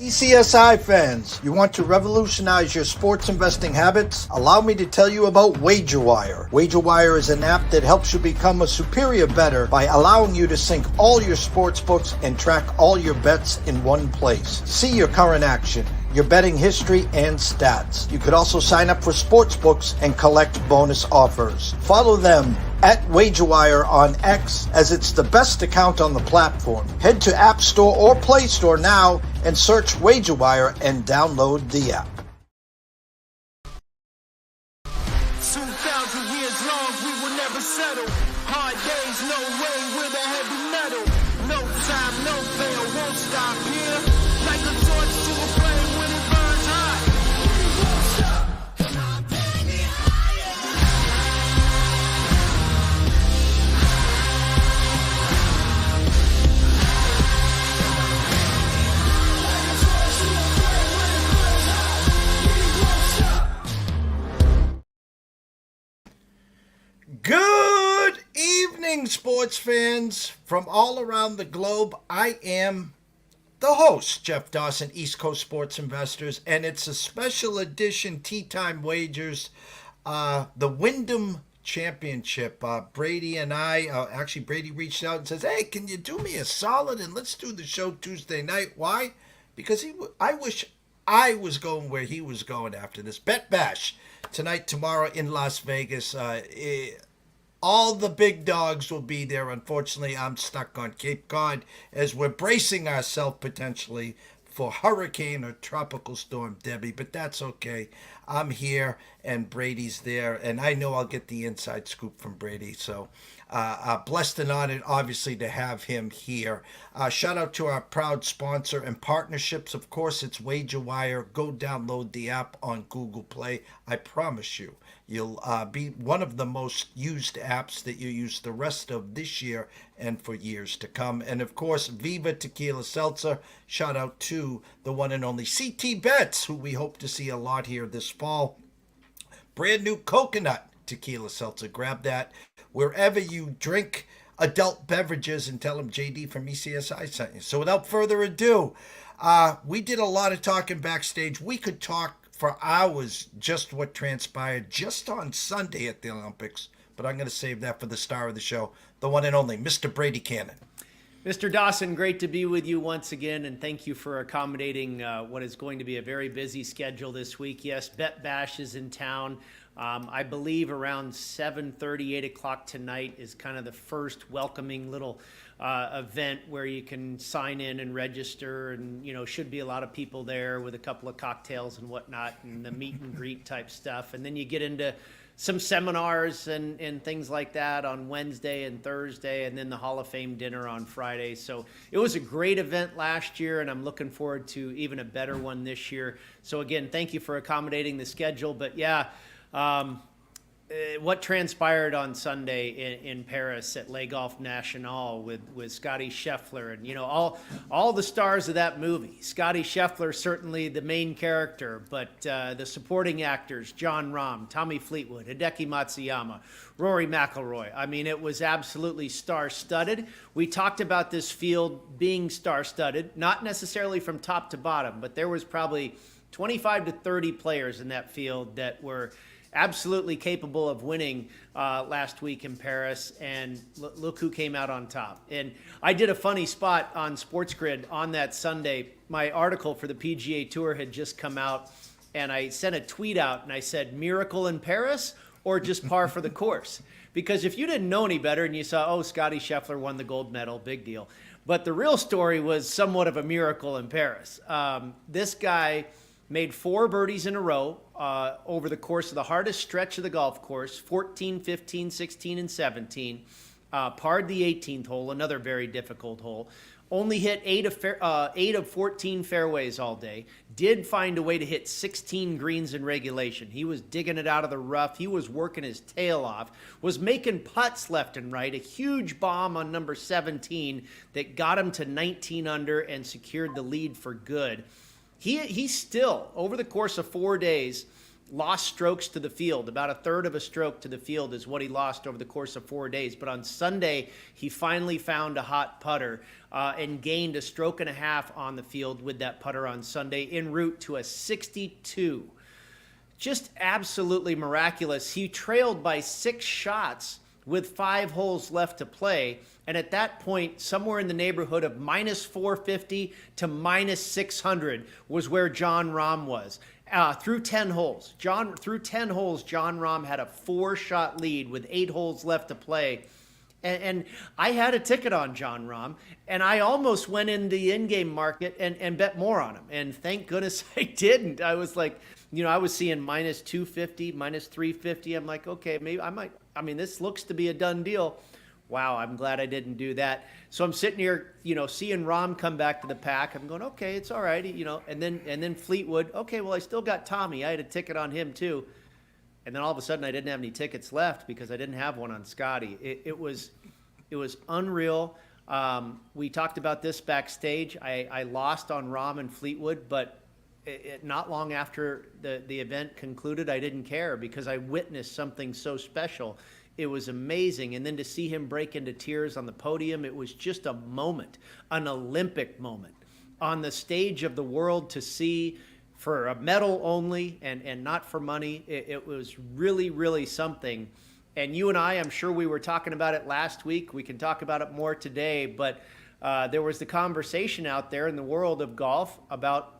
TPCSI fans, you want to revolutionize your sports investing habits? Allow me to tell you about WagerWire. WagerWire is an app that helps you become a superior bettor by allowing you to sync all your sports books and track all your bets in one place. See your current action, your betting history, and stats. You could also sign up for sports books and collect bonus offers. Follow them at WagerWire on X, as it's the best account on the platform. Head to App Store or Play Store now and search WagerWire and download the app. 2,000 years long, we will never settle. Hard days, no way, with a heavy metal. No time, no fail, won't stop here. Like a torch to a flame when it burns hot. We won't stop, come on, baby, higher. Like a torch to a flame when it burns hot. We won't stop. Good evening, sports fans from all around the globe. I am the host, Jeff Dawson, East Coast Sports Investors, and it's a special edition Tea Time Wagers, the Wyndham Championship. Brady and I, actually Brady reached out and says, hey, can you do me a solid and let's do the show Tuesday night? Why? Because I wish I was going where he was going after this. Bet Bash tonight, tomorrow in Las Vegas. All the big dogs will be there. Unfortunately, I'm stuck on Cape Cod as we're bracing ourselves potentially for hurricane or tropical storm Debbie, but that's okay. I'm here and Brady's there, and I know I'll get the inside scoop from Brady. So blessed and honored, obviously, to have him here. Shout out to our proud sponsor and partnerships. Of course, it's WagerWire. Go download the app on Google Play. I promise you, you'll be one of the most used apps that you use the rest of this year and for years to come. And of course, Viva Tequila Seltzer. Shout out to the one and only CT Betts, who we hope to see a lot here this fall. Brand new coconut tequila seltzer. Grab that wherever you drink adult beverages and tell them JD from ECSI sent you. So without further ado, we did a lot of talking backstage. We could talk for hours just what transpired just on Sunday at the Olympics, but I'm going to save that for the star of the show, the one and only Mr. Brady Kannon. Mr. Dawson, great to be with you once again, and thank you for accommodating what is going to be a very busy schedule this week. Yes, Bet Bash is in town. I believe around 7:30, 8 o'clock tonight is kind of the first welcoming little event where you can sign in and register, and should be a lot of people there with a couple of cocktails and whatnot, and the meet and greet type stuff. And then you get into some seminars and things like that on Wednesday and Thursday, and then the Hall of Fame dinner on Friday. So it was a great event last year, and I'm looking forward to even a better one this year. So again, thank you for accommodating the schedule. But yeah, what transpired on Sunday in Paris at Le Golf National with Scottie Scheffler and all the stars of that movie. Scottie Scheffler, certainly the main character, but the supporting actors, John Rahm, Tommy Fleetwood, Hideki Matsuyama, Rory McIlroy. I mean, it was absolutely star-studded. We talked about this field being star-studded, not necessarily from top to bottom, but there was probably 25 to 30 players in that field that were absolutely capable of winning last week in Paris, and look who came out on top. And I did a funny spot on Sports Grid on that Sunday. My article for the PGA Tour had just come out, and I sent a tweet out, and I said, miracle in Paris or just par for the course? Because if you didn't know any better and you saw, Scottie Scheffler won the gold medal, big deal. But the real story was somewhat of a miracle in Paris. This guy made 4 birdies in a row over the course of the hardest stretch of the golf course, 14, 15, 16, and 17. Parred the 18th hole, another very difficult hole. Only hit 8 of 14 fairways all day. Did find a way to hit 16 greens in regulation. He was digging it out of the rough. He was working his tail off. Was making putts left and right. A huge bomb on number 17 that got him to 19 under and secured the lead for good. He still, over the course of 4 days, lost strokes to the field. About a third of a stroke to the field is what he lost over the course of 4 days. But on Sunday, he finally found a hot putter and gained a stroke and a half on the field with that putter on Sunday en route to a 62. Just absolutely miraculous. He trailed by 6 shots with 5 holes left to play. And at that point, somewhere in the neighborhood of minus 450 to minus 600 was where Jon Rahm was. Through 10 holes. Jon Rahm had a 4-shot lead with 8 holes left to play. And I had a ticket on Jon Rahm, and I almost went in the in-game market and bet more on him. And thank goodness I didn't. I was like, I was seeing minus 250, minus 350. I'm like, okay, maybe I might. I mean, this looks to be a done deal. Wow, I'm glad I didn't do that. So I'm sitting here, seeing Rahm come back to the pack. I'm going, okay, it's all right, and then Fleetwood. Okay, well, I still got Tommy. I had a ticket on him too. And then all of a sudden I didn't have any tickets left because I didn't have one on Scottie. It was unreal. We talked about this backstage. I lost on Rahm and Fleetwood, but not long after the event concluded, I didn't care because I witnessed something so special. It was amazing. And then to see him break into tears on the podium, it was just a moment, an Olympic moment on the stage of the world to see for a medal only and not for money. It was really, really something. And you and I'm sure we were talking about it last week. We can talk about it more today, but there was the conversation out there in the world of golf about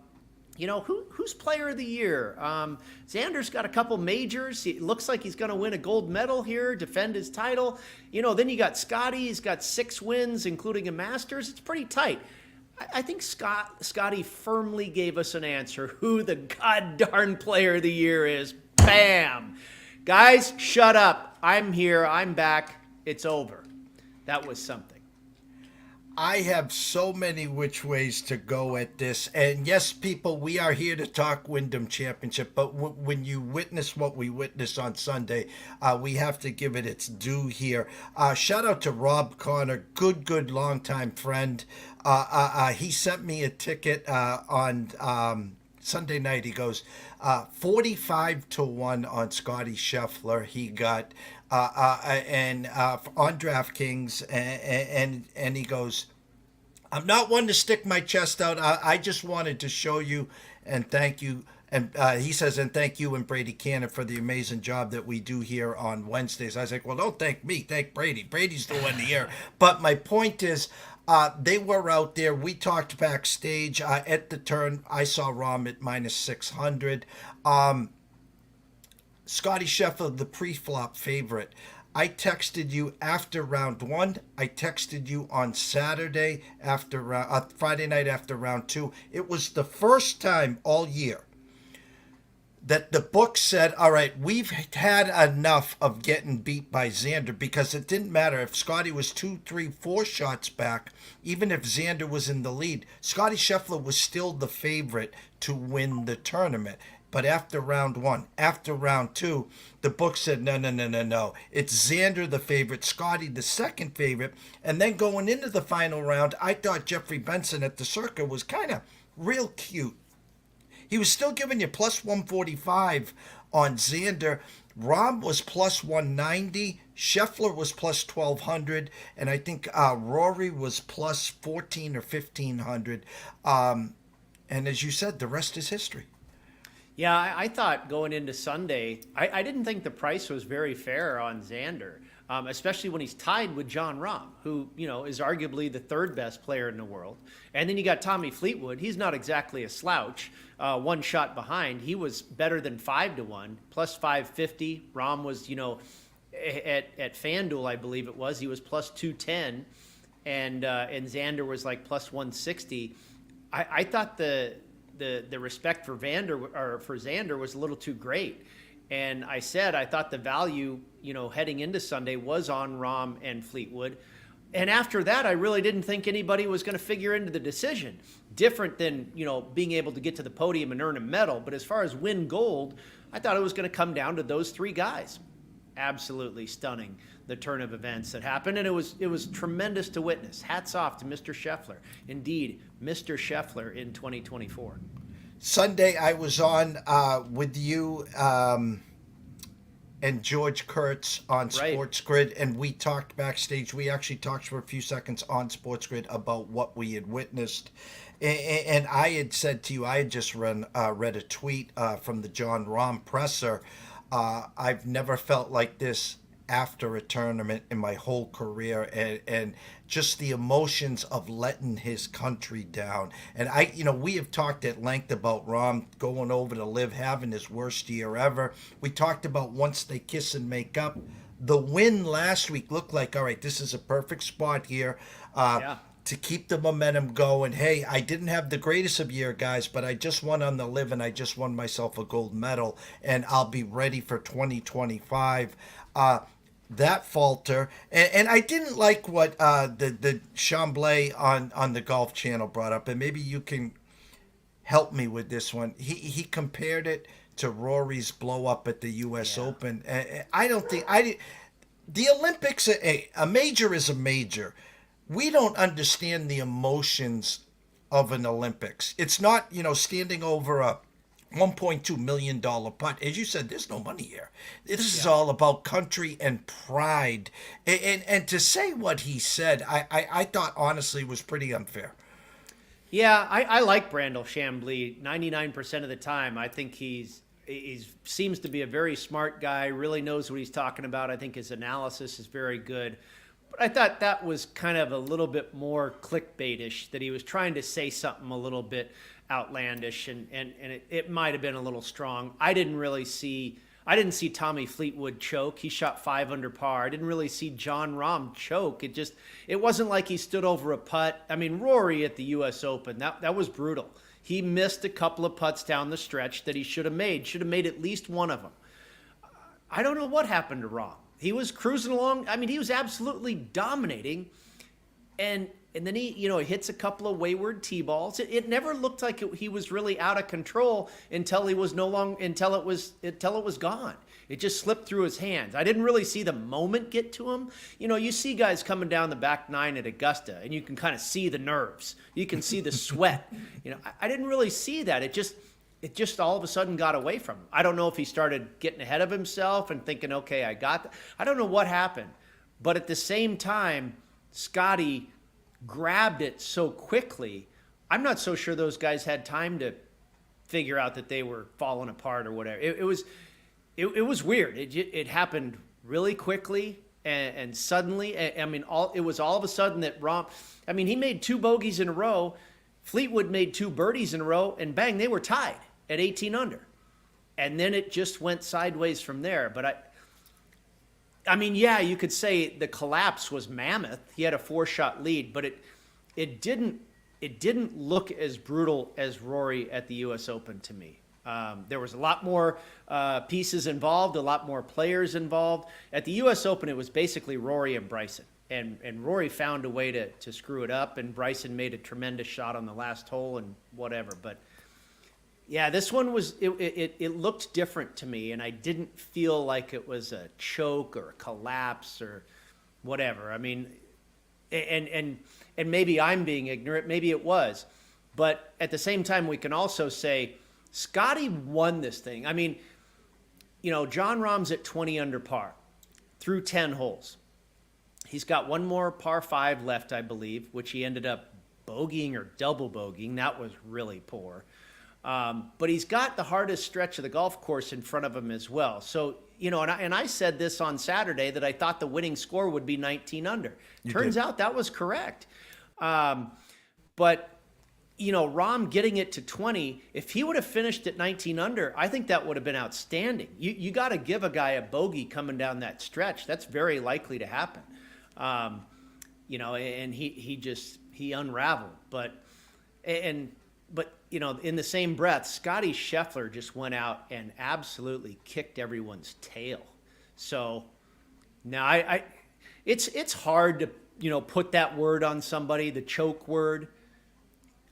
who's player of the year? Xander's got a couple majors. It looks like he's going to win a gold medal here, defend his title. Then you got Scottie. He's got 6 wins, including a Masters. It's pretty tight. I think Scottie firmly gave us an answer who the goddarn player of the year is. Bam! Guys, shut up. I'm here. I'm back. It's over. That was something. I have so many which ways to go at this. And yes, people, we are here to talk Wyndham Championship. But when you witness what we witnessed on Sunday, we have to give it its due here. Shout out to Rob Connor, good longtime friend. He sent me a ticket on Sunday night. He goes 45-1 on Scottie Scheffler. He got and on DraftKings, and he goes, I'm not one to stick my chest out. I just wanted to show you and thank you. And he says, and thank you and Brady Kannon for the amazing job that we do here on Wednesdays. I was like, well, don't thank me. Thank Brady. Brady's the one here. But my point is, they were out there. We talked backstage at the turn. I saw Rahm at minus 600. Scottie Scheffler, the pre-flop favorite. I texted you after round 1. I texted you on Saturday after Friday night after round 2. It was the first time all year that the book said, all right, we've had enough of getting beat by Xander, because it didn't matter if Scottie was 2, 3, 4 shots back, even if Xander was in the lead, Scottie Scheffler was still the favorite to win the tournament. But after round 1, after round 2, the book said, no. It's Xander the favorite, Scottie the second favorite. And then going into the final round, I thought Jeffrey Benson at the Circa was kind of real cute. He was still giving you plus 145 on Xander. Rahm was plus 190. Scheffler was plus 1,200. And I think Rory was plus 14 or 1,500. And as you said, the rest is history. Yeah, I thought going into Sunday, I didn't think the price was very fair on Xander, especially when he's tied with Jon Rahm, who, is arguably the 3rd best player in the world. And then you got Tommy Fleetwood. He's not exactly a slouch, 1 shot behind. He was better than 5-1, plus 550. Rahm was, at FanDuel, I believe it was, he was plus 210, and Xander was like plus 160. I thought the respect for Xander was a little too great. And I said I thought the value, heading into Sunday was on Rahm and Fleetwood. And after that, I really didn't think anybody was going to figure into the decision. Different than, being able to get to the podium and earn a medal. But as far as win gold, I thought it was going to come down to those 3 guys. Absolutely stunning, the turn of events that happened. And it was tremendous to witness. Hats off to Mr. Scheffler. Indeed, Mr. Scheffler in 2024. Sunday I was on with you and George Kurtz on Right. Sports Grid, and we talked backstage. We actually talked for a few seconds on Sports Grid about what we had witnessed. And I had said to you, I had just read a tweet from the John Rahm presser. I've never felt like this after a tournament in my whole career, and just the emotions of letting his country down. And we have talked at length about Rahm going over to live, having his worst year ever. We talked about once they kiss and make up. The win last week looked like, all right, this is a perfect spot here. Yeah. To keep the momentum going. Hey, I didn't have the greatest of year, guys, but I just won on the live, and I just won myself a gold medal, and I'll be ready for 2025. That falter, and I didn't like what the Chambly on the Golf Channel brought up, and maybe you can help me with this one. He compared it to Rory's blow up at the U.S. Open. I don't think the Olympics. A major is a major. We don't understand the emotions of an Olympics. It's not, standing over a $1.2 million putt. As you said, there's no money here. This is all about country and pride. And to say what he said, I thought honestly was pretty unfair. Yeah, I like Brandel Chambly 99% of the time. I think he's seems to be a very smart guy, really knows what he's talking about. I think his analysis is very good. But I thought that was kind of a little bit more clickbaitish, that he was trying to say something a little bit outlandish, and it might have been a little strong. I didn't see Tommy Fleetwood choke. He shot 5 under par. I didn't really see John Rahm choke. It wasn't like he stood over a putt. I mean, Rory at the U.S. Open, that was brutal. He missed a couple of putts down the stretch that he should have made at least one of them. I don't know what happened to Rahm. He was cruising along. I mean, he was absolutely dominating. And then he hits a couple of wayward tee balls. It never looked like he was really out of control until it was gone. It just slipped through his hands. I didn't really see the moment get to him. You see guys coming down the back nine at Augusta, and you can kind of see the nerves. You can see the sweat. I didn't really see that. It just all of a sudden got away from him. I don't know if he started getting ahead of himself and thinking, okay, I got that. I don't know what happened. But at the same time, Scottie grabbed it so quickly. I'm not so sure those guys had time to figure out that they were falling apart or whatever. It was weird. It happened really quickly and suddenly. I mean, it was all of a sudden that Rahm, he made 2 bogeys in a row. Fleetwood made 2 birdies in a row, and bang, they were tied at 18 under. And then it just went sideways from there. But you could say the collapse was mammoth. He had a 4-shot lead, but it didn't look as brutal as Rory at the U.S. Open to me. There was a lot more pieces involved, a lot more players involved. At the U.S. Open, it was basically Rory and Bryson. And Rory found a way to screw it up, and Bryson made a tremendous shot on the last hole and whatever. But yeah, this one it looked different to me, and I didn't feel like it was a choke or a collapse or whatever. I mean, and maybe I'm being ignorant, maybe it was. But at the same time, we can also say Scottie won this thing. I mean, John Rahm's at 20 under par through 10 holes. He's got one more par 5 left, I believe, which he ended up bogeying or double bogeying. That was really poor. But he's got the hardest stretch of the golf course in front of him as well. So, and I said this on Saturday that I thought the winning score would be 19 under. Turns out that was correct. But, Rahm getting it to 20, if he would have finished at 19 under, I think that would have been outstanding. You got to give a guy a bogey coming down that stretch. That's very likely to happen. And he unraveled. But in the same breath, Scottie Scheffler just went out and absolutely kicked everyone's tail. So now it's hard to, put that word on somebody, the choke word.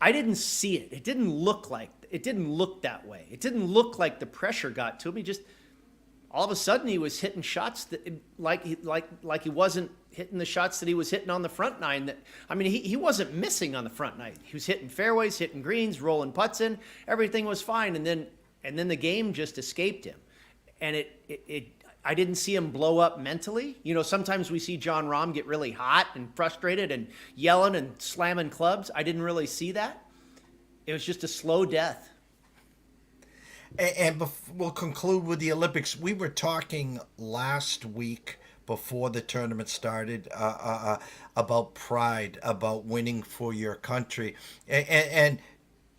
I didn't see it. It didn't look that way. It didn't look like the pressure got to him. He just, all of a sudden he was hitting shots that like he wasn't hitting the shots that he was hitting on the front nine. That, I mean, he wasn't missing on the front nine. He was hitting fairways, hitting greens, rolling putts in. Everything was fine, and then the game just escaped him. And I didn't see him blow up mentally. You know, sometimes we see Jon Rahm get really hot and frustrated and yelling and slamming clubs. I didn't really see that. It was just a slow death. And we'll conclude with the Olympics. We were talking last week before the tournament started about pride, about winning for your country. And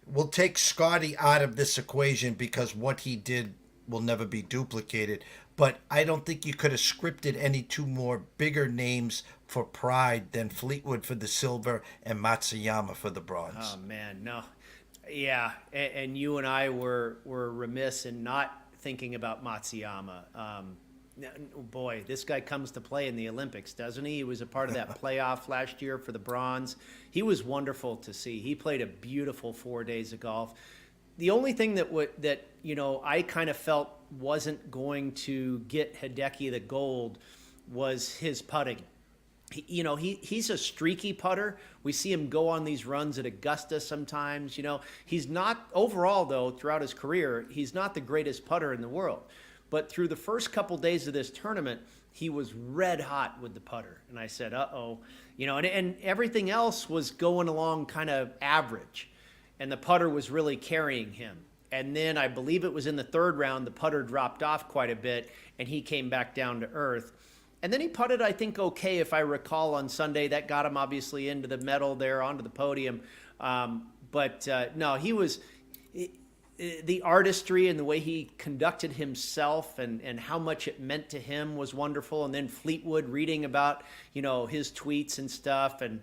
we'll take Scottie out of this equation because what he did will never be duplicated. But I don't think you could have scripted any two more bigger names for pride than Fleetwood for the silver and Matsuyama for the bronze. Oh, man, no. Yeah, and you and I were remiss in not thinking about Matsuyama. Boy, this guy comes to play in the Olympics, doesn't he? He was a part of that playoff last year for the bronze. He was wonderful to see. He played a beautiful 4 days of golf. The only thing that you know I kind of felt wasn't going to get Hideki the gold was his putting. He's a streaky putter. We see him go on these runs at Augusta sometimes. You know, he's not overall though throughout his career. He's not the greatest putter in the world. But through the first couple days of this tournament, he was red hot with the putter. And I said, uh-oh. You know, and everything else was going along kind of average. And the putter was really carrying him. And then I believe it was in the third round, the putter dropped off quite a bit, and he came back down to earth. And then he putted, I think, okay, if I recall, on Sunday. That got him obviously into the medal there, onto the podium. No, he was... The artistry and the way he conducted himself and how much it meant to him was wonderful. And then Fleetwood reading about, you know, his tweets and stuff and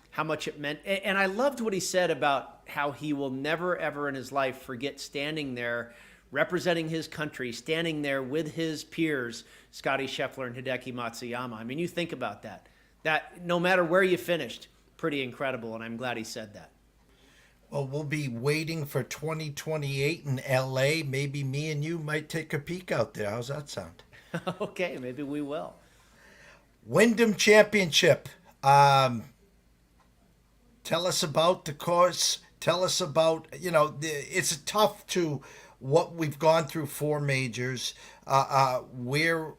how much it meant. And I loved what he said about how he will never, ever in his life forget standing there, representing his country, standing there with his peers, Scottie Scheffler and Hideki Matsuyama. I mean, you think about that. That no matter where you finished, pretty incredible. And I'm glad he said that. Well, we'll be waiting for 2028 in LA. Maybe me and you might take a peek out there. How's that sound? Okay, maybe we will. Wyndham Championship. Tell us about the course. Tell us about, you know, it's tough to what we've gone through 4 majors, where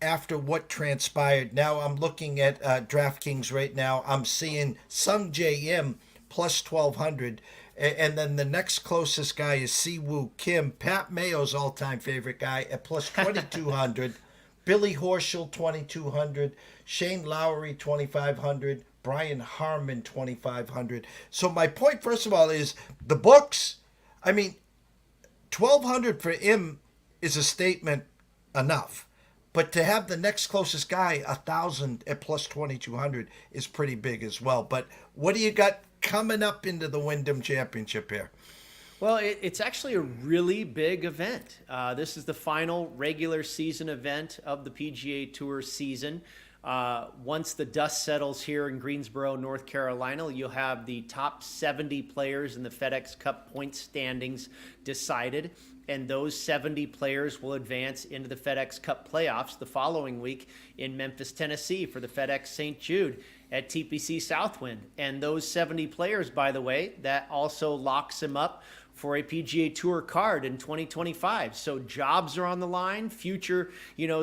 after what transpired. Now I'm looking at DraftKings right now. I'm seeing Sung J M plus 1,200. And then the next closest guy is Siwoo Kim, Pat Mayo's all-time favorite guy, at plus 2,200. Billy Horschel, 2,200. Shane Lowry, 2,500. Brian Harmon, 2,500. So my point, first of all, is the books. I mean, 1,200 for him is a statement enough. But to have the next closest guy, 1,000 at plus 2,200, is pretty big as well. But what do you got coming up into the Wyndham Championship here? Well, it's actually a really big event. This is the final regular season event of the PGA Tour season. Once the dust settles here in Greensboro, North Carolina, you'll have the top 70 players in the FedEx Cup point standings decided, and those 70 players will advance into the FedEx Cup playoffs the following week in Memphis, Tennessee for the FedEx St. Jude at TPC Southwind. And those 70 players, by the way, that also locks them up for a PGA Tour card in 2025. So jobs are on the line, future,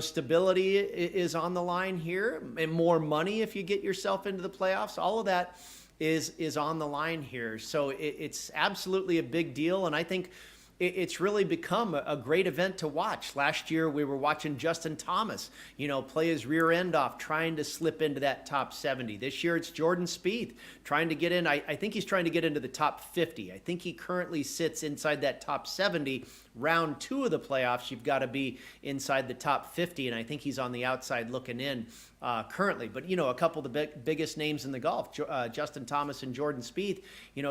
stability is on the line here, and more money if you get yourself into the playoffs. All of that is on the line here. So it's absolutely a big deal, and I think it's really become a great event to watch. Last year, we were watching Justin Thomas, play his rear end off, trying to slip into that top 70. This year, it's Jordan Spieth trying to get in. I think he's trying to get into the top 50. I think he currently sits inside that top 70. Round 2 of the playoffs, you've got to be inside the top 50, and I think he's on the outside looking in currently. But, a couple of the biggest names in the golf, Justin Thomas and Jordan Spieth,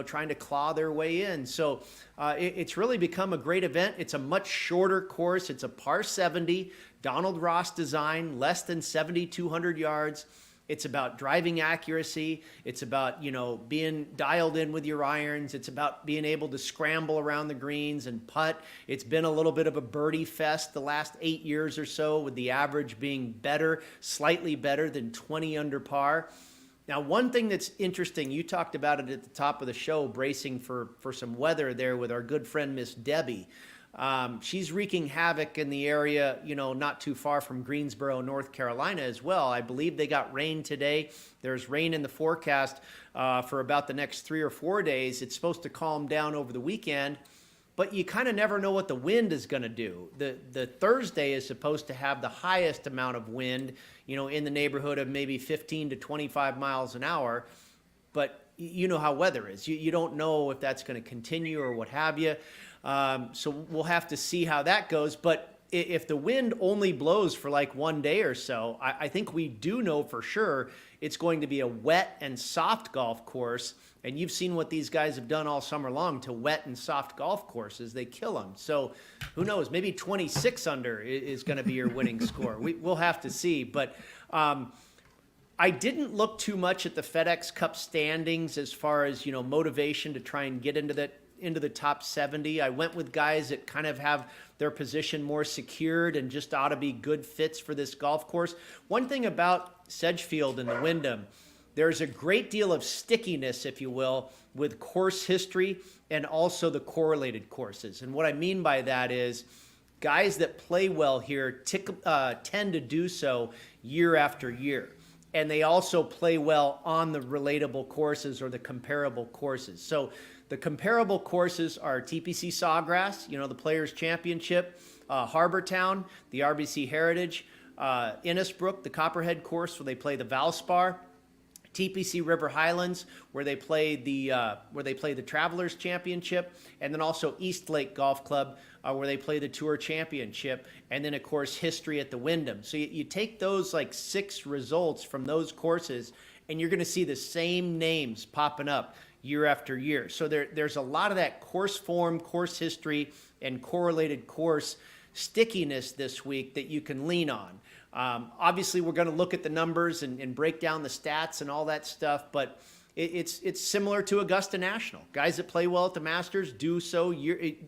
trying to claw their way in. So it's really become a great event. It's a much shorter course. It's a par 70, Donald Ross design, less than 7,200 yards. It's about driving accuracy. It's about, being dialed in with your irons. It's about being able to scramble around the greens and putt. It's been a little bit of a birdie fest the last 8 years or so, with the average being better, slightly better than 20 under par. Now, one thing that's interesting, you talked about it at the top of the show, bracing for some weather there with our good friend, Miss Debbie. She's wreaking havoc in the area, not too far from Greensboro, North Carolina as well. I believe they got rain today. There's rain in the forecast for about the next 3 or 4 days. It's supposed to calm down over the weekend, but you kind of never know what the wind is going to do. The Thursday is supposed to have the highest amount of wind, in the neighborhood of maybe 15 to 25 miles an hour. But you know how weather is. You don't know if that's going to continue or what have you. So we'll have to see how that goes. But if the wind only blows for like 1 day or so, I think we do know for sure it's going to be a wet and soft golf course. And you've seen what these guys have done all summer long to wet and soft golf courses. They kill them. So who knows? Maybe 26 under is going to be your winning score. We'll have to see. But I didn't look too much at the FedEx Cup standings as far as, motivation to try and get into the top 70. I went with guys that kind of have their position more secured and just ought to be good fits for this golf course. One thing about Sedgefield and the Wyndham, there's a great deal of stickiness, if you will, with course history and also the correlated courses. And what I mean by that is guys that play well here tend to do so year after year. And they also play well on the relatable courses or the comparable courses. So the comparable courses are TPCSawgrass, the Players Championship, Harbortown, the RBC Heritage, Innisbrook, the Copperhead course where they play the Valspar, TPC River Highlands where they play the Travelers Championship, and then also East Lake Golf Club where they play the Tour Championship, and then of course history at the Wyndham. So you take those like 6 results from those courses, and you're going to see the same names popping up year after year. So there's a lot of that course form, course history, and correlated course stickiness this week that you can lean on. Obviously, we're going to look at the numbers and break down the stats and all that stuff, but it's similar to Augusta National. Guys that play well at the Masters do so.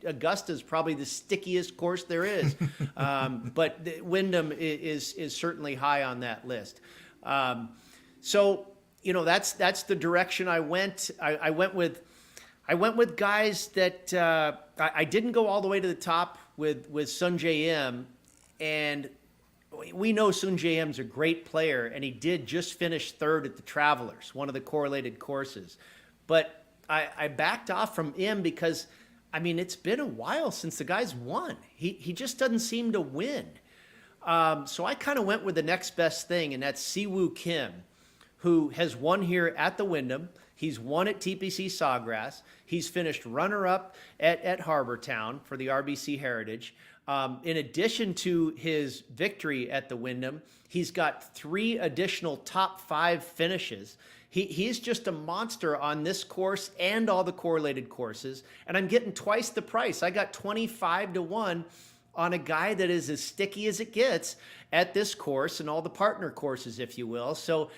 Augusta is probably the stickiest course there is, but the Wyndham is certainly high on that list. So that's the direction I went. I went with guys that I didn't go all the way to the top with Sun J.M. and we know Sun J.M.'s a great player, and he did just finish 3rd at the Travelers, one of the correlated courses. But I backed off from him because, it's been a while since the guy's won. He just doesn't seem to win. So I kind of went with the next best thing, and that's Siwoo Kim, who has won here at the Wyndham. He's won at TPCSawgrass. He's finished runner-up at Harbortown for the RBC Heritage. In addition to his victory at the Wyndham, he's got 3 additional top 5 finishes. He's just a monster on this course and all the correlated courses, and I'm getting twice the price. I got 25 to 1 on a guy that is as sticky as it gets at this course and all the partner courses, if you will. So,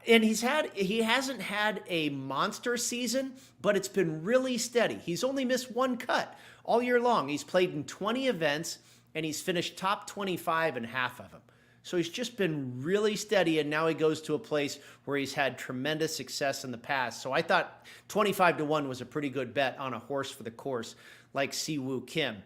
and he hasn't had a monster season, but it's been really steady. He's only missed 1 cut all year long. He's played in 20 events, and he's finished top 25 in half of them. So he's just been really steady, and now he goes to a place where he's had tremendous success in the past. So I thought 25 to 1 was a pretty good bet on a horse for the course like Siwoo Kim.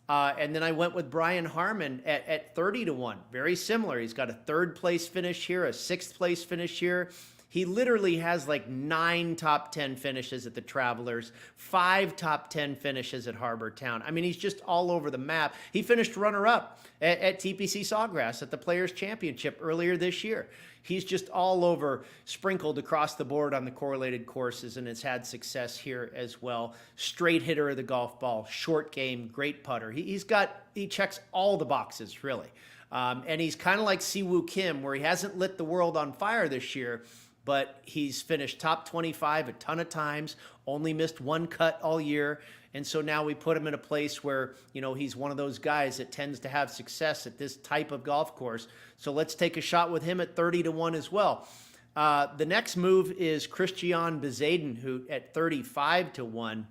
And then I went with Brian Harman at 30 to 1. Very similar. He's got a 3rd place finish here, a 6th place finish here. He literally has like 9 top 10 finishes at the Travelers, 5 top 10 finishes at Harbortown. He's just all over the map. He finished runner-up at TPCSawgrass at the Players Championship earlier this year. He's just all over, sprinkled across the board on the correlated courses, and has had success here as well. Straight hitter of the golf ball, short game, great putter. He checks all the boxes, really. And he's kind of like Siwoo Kim, where he hasn't lit the world on fire this year, but he's finished top 25 a ton of times, only missed 1 cut all year. And so now we put him in a place where, he's one of those guys that tends to have success at this type of golf course. So let's take a shot with him at 30 to 1 as well. The next move is Christian Bezaden, who at 35 to 1.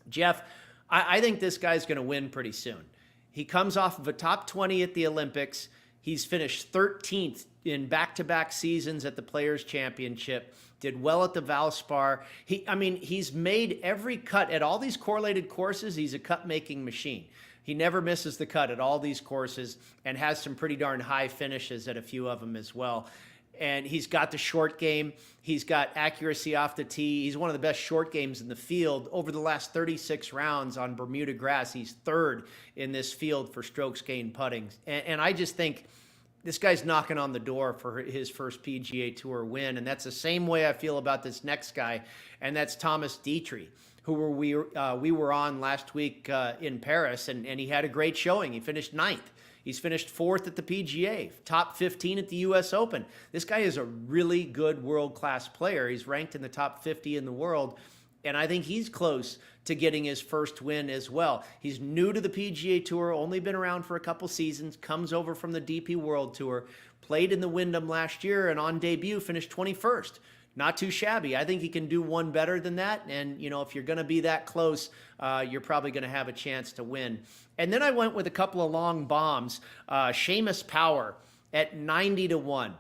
Jeff, I think this guy's going to win pretty soon. He comes off of a top 20 at the Olympics. He's finished 13th in back-to-back seasons at the Players' Championship, did well at the Valspar. He's made every cut at all these correlated courses. He's a cut-making machine. He never misses the cut at all these courses and has some pretty darn high finishes at a few of them as well. And he's got the short game. He's got accuracy off the tee. He's one of the best short games in the field. Over the last 36 rounds on Bermuda grass, he's third in this field for strokes gained putting. And I just think this guy's knocking on the door for his first PGA Tour win. And that's the same way I feel about this next guy, and that's Thomas Dietrich, who we were on last week in Paris, and he had a great showing. He finished ninth. He's finished fourth at the PGA, top 15 at the U.S. Open. This guy is a really good world-class player. He's ranked in the top 50 in the world, and I think he's close to getting his first win as well. He's new to the PGA Tour, only been around for a couple seasons, comes over from the DP World Tour, played in the Wyndham last year, and on debut finished 21st. Not too shabby. I think he can do one better than that. And, if you're going to be that close, you're probably going to have a chance to win. And then I went with a couple of long bombs. Seamus Power at 90 to 1.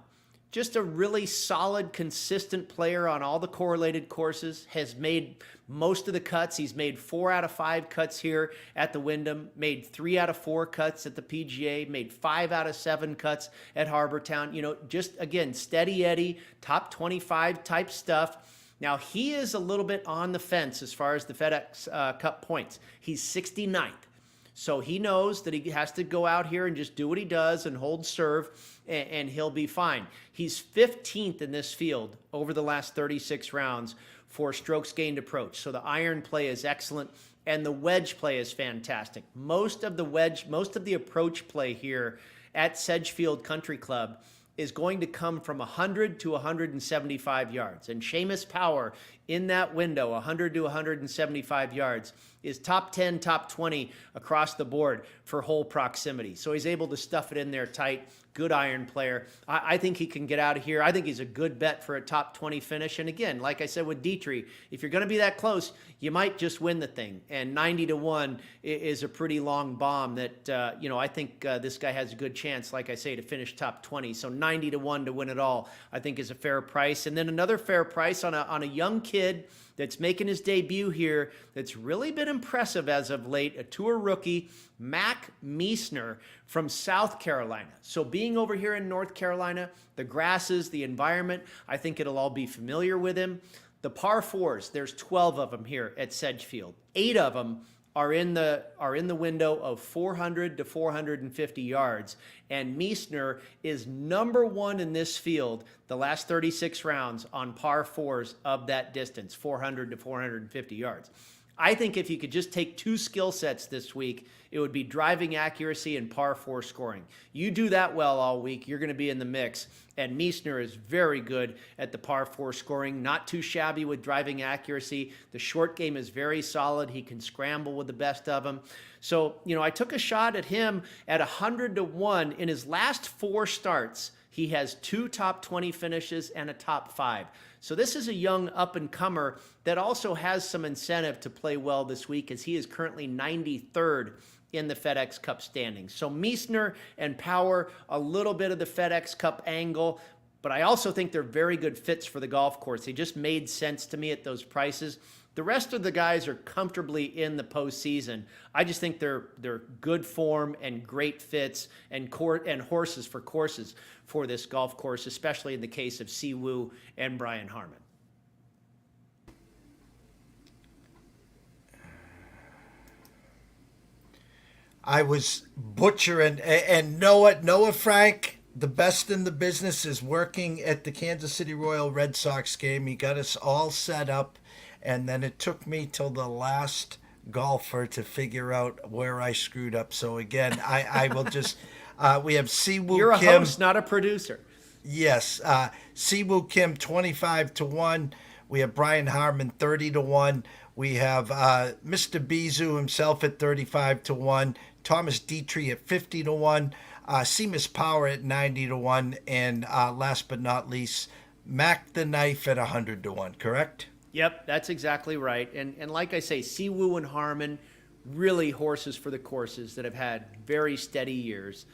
Just a really solid, consistent player on all the correlated courses, has made most of the cuts. He's made 4 out of 5 cuts here at the Wyndham, made 3 out of 4 cuts at the PGA, made 5 out of 7 cuts at Harbortown. Just again, steady Eddie, top 25 type stuff. Now, he is a little bit on the fence as far as the FedEx Cup points. He's 69th. So he knows that he has to go out here and just do what he does and hold serve, and he'll be fine. He's 15th in this field over the last 36 rounds for strokes gained approach. So the iron play is excellent, and the wedge play is fantastic. Most of the approach play here at Sedgefield Country Club is going to come from 100 to 175 yards. And Seamus Power in that window, 100 to 175 yards, is top 10, top 20 across the board for hole proximity. So he's able to stuff it in there tight. Good iron player. I think he can get out of here. I think he's a good bet for a top 20 finish. And again, like I said with Dietrich, if you're going to be that close, you might just win the thing. And 90 to 1 is a pretty long bomb that, I think this guy has a good chance, like I say, to finish top 20. So 90 to 1 to win it all, I think is a fair price. And then another fair price on a young kid that's making his debut here that's really been impressive as of late, a tour rookie, Mac Meisner from South Carolina. So being over here in North Carolina, the grasses, the environment, I think it'll all be familiar with him. The par fours, there's 12 of them here at Sedgefield. 8 of them are in the window of 400 to 450 yards. And Meisner is number 1 in this field the last 36 rounds on par fours of that distance, 400 to 450 yards. I think if you could just take 2 skill sets this week, it would be driving accuracy and par 4 scoring. You do that well all week, you're going to be in the mix. And Meisner is very good at the par 4 scoring, not too shabby with driving accuracy. The short game is very solid. He can scramble with the best of them. So, I took a shot at him at 100 to 1 in his last 4 starts. He has 2 top 20 finishes and a top 5. So this is a young up-and-comer that also has some incentive to play well this week, as he is currently 93rd in the FedEx Cup standings. So Meisner and Power, a little bit of the FedEx Cup angle, but I also think they're very good fits for the golf course. They just made sense to me at those prices. The rest of the guys are comfortably in the postseason. I just think they're good form and great fits and horses for courses for this golf course, especially in the case of Siwoo and Brian Harman. I was butchering, and Noah Frank, the best in the business, is working at the Kansas City Royal Red Sox game. He got us all set up, and then it took me till the last golfer to figure out where I screwed up. So again, I will just we have Siwoo Kim. You're a host, not a producer. Yes, Siwoo Kim 25 to 1. We have Brian Harman 30 to 1. We have Mr. Bizu himself at 35 to 1. Thomas Dietrich at 50 to 1. Seamus Power at 90 to 1. And last but not least, Mac the Knife at 100-1, correct? Yep, that's exactly right. And like I say, Siwoo and Harmon, really horses for the courses that have had very steady years.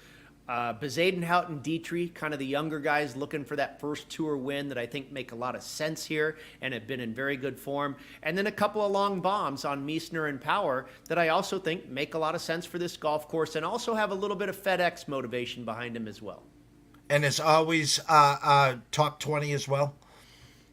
Bezadenhout and Dietrich, kind of the younger guys looking for that first tour win that I think make a lot of sense here and have been in very good form. And then a couple of long bombs on Meissner and Power that I also think make a lot of sense for this golf course and also have a little bit of FedEx motivation behind them as well. And as always, top 20 as well?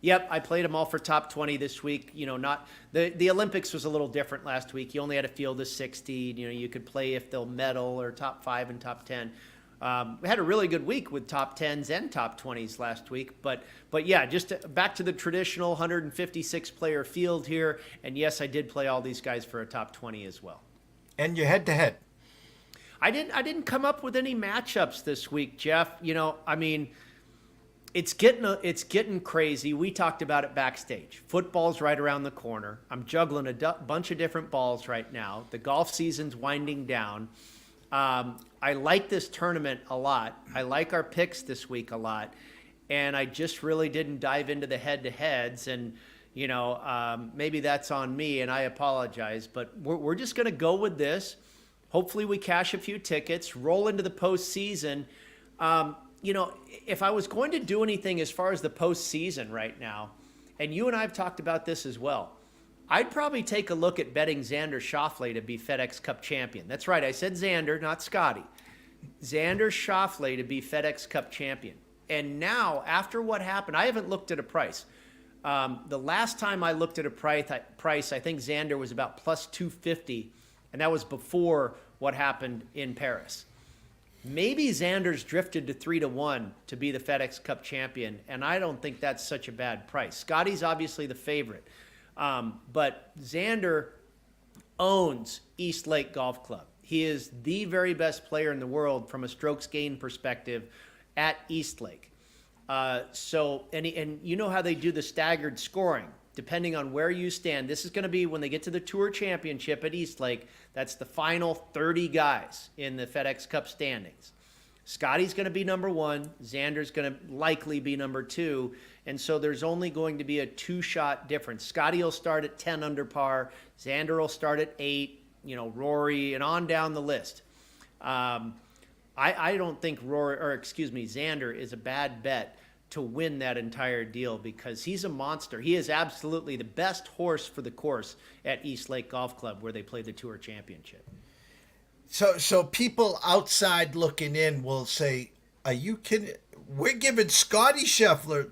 Yep, I played them all for top 20 this week. You know, not the Olympics was a little different last week. You only had a field of 60. You know, you could play if they'll medal or top 5 and top 10. We had a really good week with top 10s and top 20s last week. But yeah, just back to the traditional 156 player field here. And yes, I did play all these guys for a top 20 as well. And you're head to head. I didn't come up with any matchups this week, Jeff. You know, I mean, it's getting crazy. We talked about it backstage. Football's right around the corner. I'm juggling a bunch of different balls right now. The golf season's winding down. I like this tournament a lot. I like our picks this week a lot. And I just really didn't dive into the head-to-heads. And, you know, maybe that's on me, and I apologize. But we're just going to go with this. Hopefully we cash a few tickets, roll into the postseason. You know, if I was going to do anything as far as the postseason right now, and you and I have talked about this as well, I'd probably take a look at betting Xander Schauffele to be FedEx Cup champion. That's right, I said Xander, not Scottie. Xander Schauffele to be FedEx Cup champion. And now, after what happened, I haven't looked at a price. The last time I looked at a price, I think Xander was about plus 250, and that was before what happened in Paris. Maybe Xander's drifted to 3-1 to be the FedEx Cup champion, and I don't think that's such a bad price. Scottie's obviously the favorite, but Xander owns East Lake Golf Club. He is the very best player in the world from a strokes gain perspective at East Lake. And you know how they do the staggered scoring. Depending on where you stand, this is going to be when they get to the Tour Championship at East Lake. That's the final 30 guys in the FedEx Cup standings. Scottie's going to be number 1. Xander's going to likely be number 2. And so there's only going to be a 2-shot difference. Scottie will start at 10 under par. Xander will start at 8. You know, Rory, and on down the list. I don't think Xander is a bad bet to win that entire deal because he's a monster. He is absolutely the best horse for the course at East Lake Golf Club where they play the Tour Championship. So people outside looking in will say, are you kidding? We're giving Scottie Scheffler,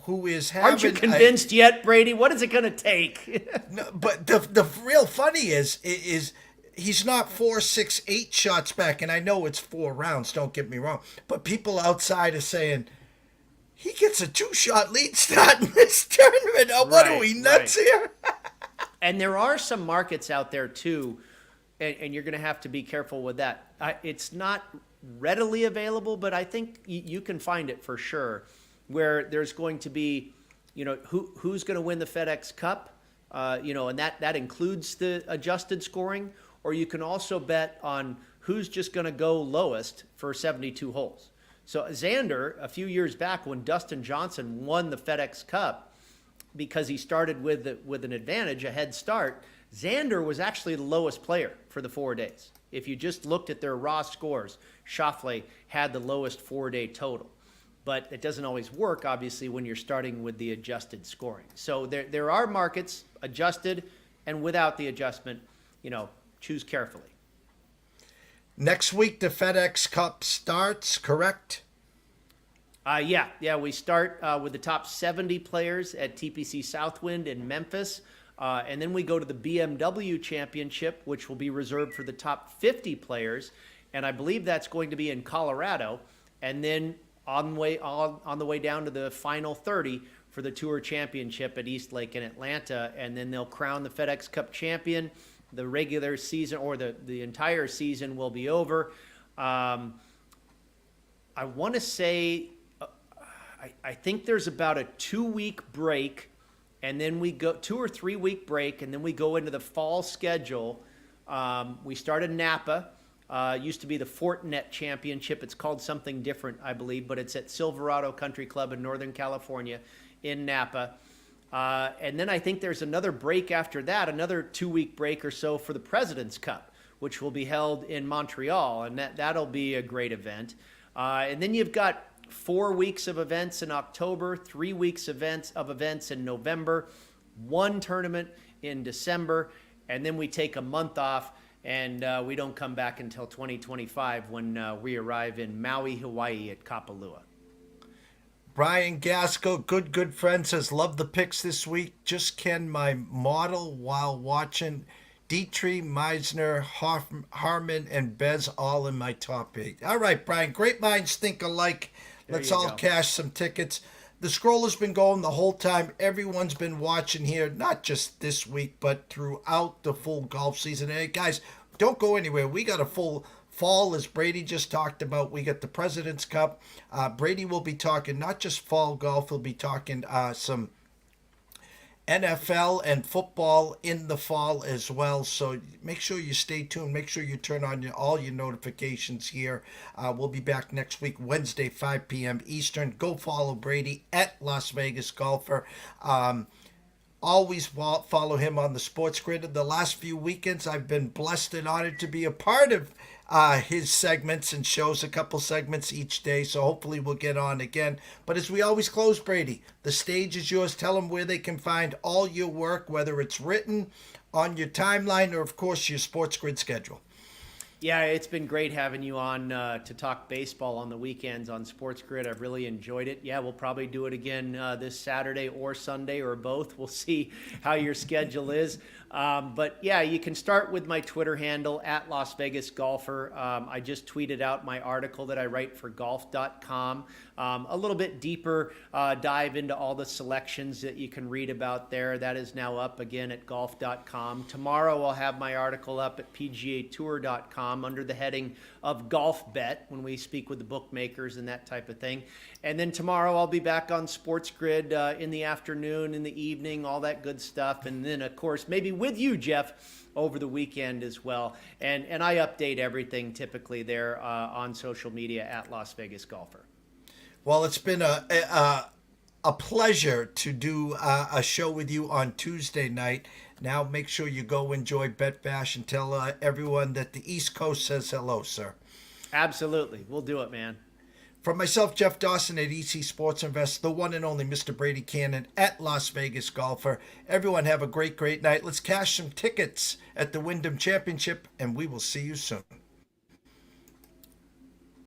who is having... Aren't you convinced yet, Brady? What is it going to take? No, but the real funny is he's not 4, 6, 8 shots back, and I know it's 4 rounds, don't get me wrong, but people outside are saying, he gets a 2-shot lead start in this tournament. Oh, what are we, nuts here? And there are some markets out there, too, and you're going to have to be careful with that. It's not readily available, but I think you can find it for sure, where there's going to be, you know, who's going to win the FedEx Cup, you know, and that includes the adjusted scoring, or you can also bet on who's just going to go lowest for 72 holes. So Xander, a few years back when Dustin Johnson won the FedEx Cup, because he started with an advantage, a head start, Xander was actually the lowest player for the 4 days. If you just looked at their raw scores, Schauffele had the lowest 4-day total. But it doesn't always work, obviously, when you're starting with the adjusted scoring. So there are markets adjusted and without the adjustment, you know, choose carefully. Next week, the FedEx Cup starts, correct? Yeah. We start with the top 70 players at TPC Southwind in Memphis. And then we go to the BMW Championship, which will be reserved for the top 50 players. And I believe that's going to be in Colorado. And then on the way down to the final 30 for the Tour Championship at East Lake in Atlanta. And then they'll crown the FedEx Cup champion. The regular season or the entire season will be over. I want to say, I think there's about a 2-week break, and then we go 2 or 3 week break, and then we go into the fall schedule. We start in Napa. Used to be the Fortinet Championship. It's called something different, I believe, but it's at Silverado Country Club in Northern California in Napa. And then I think there's another break after that, another 2-week break or so for the President's Cup, which will be held in Montreal, and that'll be a great event. And then you've got 4 weeks of events in October, 3 weeks of events in November, 1 tournament in December, and then we take a month off, and we don't come back until 2025 when we arrive in Maui, Hawaii at Kapalua. Brian Gaskell, good friend, says, love the picks this week. Just can my model while watching Dietrich, Meisner, Harmon, and Bez all in my top 8. All right, Brian, great minds think alike. Let's all cash some tickets. The scroll has been going the whole time. Everyone's been watching here, not just this week, but throughout the full golf season. Hey, guys, don't go anywhere. We got a full fall, as Brady just talked about. We got the President's Cup. Brady will be talking not just fall golf. He'll be talking some NFL and football in the fall as well. So make sure you stay tuned. Make sure you turn on all your notifications here. We'll be back next week, Wednesday, 5 p.m. Eastern. Go follow Brady at Las Vegas Golfer. Always follow him on the Sports Grid. The last few weekends, I've been blessed and honored to be a part of his segments and shows, a couple segments each day. So hopefully we'll get on again. But as we always close, Brady, the stage is yours. Tell them where they can find all your work, whether it's written on your timeline or, of course, your Sports Grid schedule. Yeah, it's been great having you on to talk baseball on the weekends on Sports Grid. I've really enjoyed it. Yeah, we'll probably do it again this Saturday or Sunday or both. We'll see how your schedule is. But yeah, you can start with my Twitter handle at Las Vegas Golfer. I just tweeted out my article that I write for golf.com. A little bit deeper dive into all the selections that you can read about there. That is now up again at golf.com. Tomorrow I'll have my article up at PGAtour.com under the heading of Golf Bet when we speak with the bookmakers and that type of thing. And then tomorrow I'll be back on Sports Grid in the afternoon, in the evening, all that good stuff. And then, of course, maybe with you, Jeff, over the weekend as well. And I update everything typically there on social media at Las Vegas Golfer. Well, it's been a pleasure to do a show with you on Tuesday night. Now make sure you go enjoy Bet Bash and tell everyone that the East Coast says hello, sir. Absolutely. We'll do it, man. From myself, Jeff Dawson at EC Sports Invest, the one and only Mr. Brady Kannon at Las Vegas Golfer. Everyone have a great night. Let's cash some tickets at the Wyndham Championship, and we will see you soon.